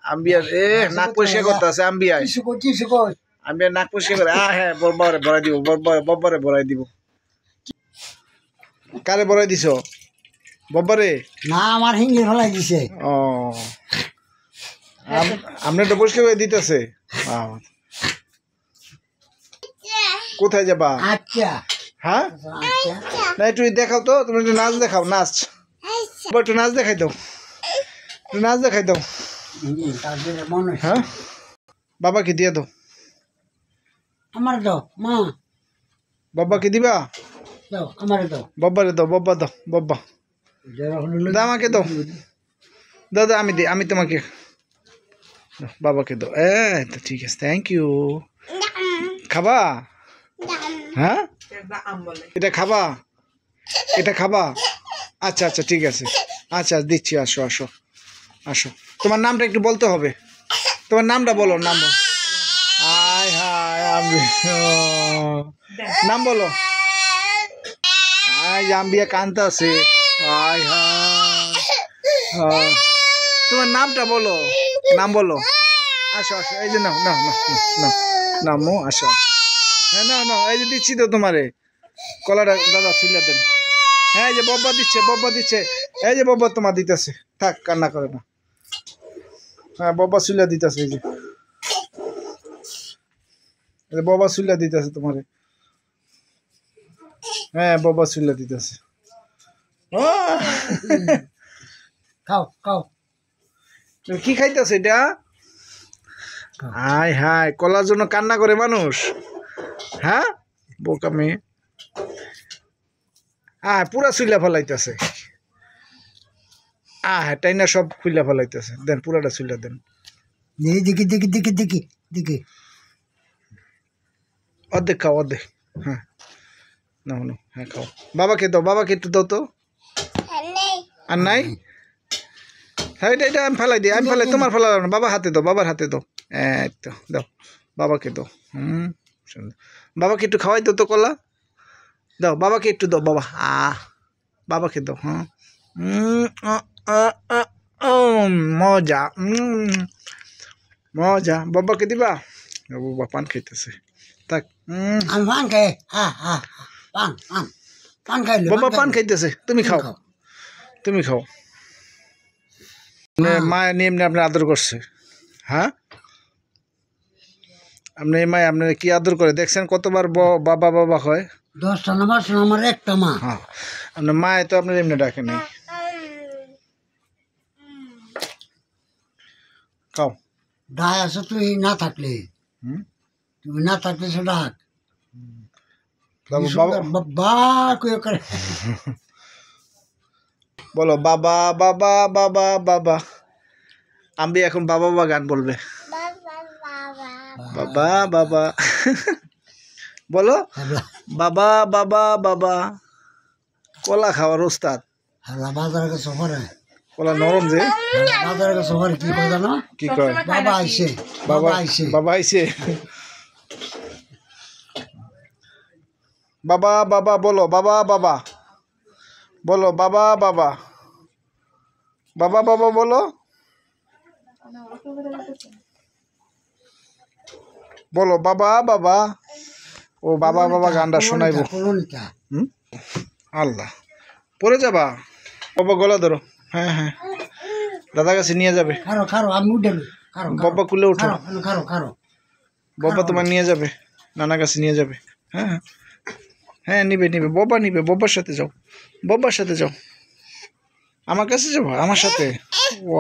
আম্বিয়ার নাক পরিষ্কার করতে আছে আম্বিয়ায় আম্বিয়ার নাক পরিষ্কার করে হ্যাঁ বব্বারে ভরাই দিব বব্বারে ভরাই দিব কারে ভরাই দিছ বব্বারে না আমার হিঙ্গি ফেলাই দিছে ও আপনি তো পরিষ্কার করে দিতেছে কোথায় যাবা আচ্ছা হ্যাঁ না একটু দেখাও তো তুমি একটু নাচ দেখাও নাচ একটু নাচ দেখাই দাও একটু নাচ দেখাই দাও হ্যাঁ বাবাকে দিয়ে দাও আমার দাও মা বাবাকে দিবা দাও আমার দাও বব্বারে দাও বব্বা দাও বব্বা দাও আমাকে দাও দাও দাও আমি তোমাকে বাবাকে দাও তো ঠিক আছে থ্যাংক ইউ খাবা হ্যাঁ এটা খাবা এটা খাবা আচ্ছা আচ্ছা ঠিক আছে আচ্ছা দিচ্ছি আসো আসো আসো তোমার নামটা একটু বলতে হবে তোমার নামটা বলো নাম বলো হায় হায় আমি নাম বলো আম্বিয়া কান্তা আছে হায় হায় তোমার নামটা বলো নাম বলো আসো আসো এই যে নাও নাও নাও নামো আসো হ্যাঁ না না এই যে দিচ্ছি তো তোমারে কলাটা দাদা সিলা দেন হ্যাঁ এই যে বব্বা দিচ্ছে এই যে বব্বা তোমার দিতেছে থাক কান্না করে না হ্যাঁ বব্বা সিলা দিতেছে এই যে বব্বা সিলা দিতেছে তোমারে হ্যাঁ বব্বা সিলা দিতেছে খাও খাও কি খাইতেছে এটা হায় হায় কলার জন্য কান্না করে মানুষ হ্যাঁ বোকা মেয়ে পুরা চুইলা ফেলাইতেছে হ্যাঁ টাইনা সব খুইলা ফেলাইতেছে দেন পুরাটা চুইলা দেন দেখি দেখি দেখি দেখি দেখি অর্ধেক খাও অর্ধেক হ্যাঁ না হলো হ্যাঁ খাও বাবাকে একটু দাও তো আর নাই হ্যাঁ এটা আমি ফেলাই তোমার ফেলা না বাবার হাতে দাও তো দাও বাবাকে দাও বাবাকে একটু খাওয়াই দাও তো কলা দাও বাবাকে একটু দাও বাবা বাবাকে দাও হ্যাঁ মজা মজা বাবাকে দিবা বাবা পান খাইতেছে থাক আমি পান খাই পান খাইলো বাবা পান খাইতেছে তুমি খাও মায়ের নিয়ে এমনি আপনার আদর করছে হ্যাঁ আপনি মায় আপনার কি আদর করে দেখছেন কতবার বাবা বাবা হয় 10টা নামাজ আমার একটা মা হ্যাঁ আপনার মায় তো আপনার এমনি ডাকে নাই খাও ডাক আছে তুই না থাকলে তুমি না থাকলে সে ডাক বাবা করে বলো বাবা বাবা বাবা বাবা আমি এখন বাবা বাবা গান বলবে বাবা বাবা বলো বাবা বাবা বাবা কলা খাওয়ার ওস্তাদ বাজারে গেছে ঘরে কলা নরম যে বাজারে গেছে ঘরে কি কয় জানো কি কয় বাবা আইছে বাবা আইছে বাবা বাবা বলো বাবা বাবা বলো বাবা বাবা বাবা বাবা বলো বলো বাবা বাবা ও বাবা বাবা গানটা শোনাইব আল্লাহ পরে যাবা বাবা গলা ধরো হ্যাঁ হ্যাঁ দাদা কাছে নিয়ে যাবে বাবা কুলে উঠো বাবা তোমার নিয়ে যাবে নানা কাছে নিয়ে যাবে হ্যাঁ হ্যাঁ নিবে বাবার সাথে যাও আমার কাছে যাবো আমার সাথে ও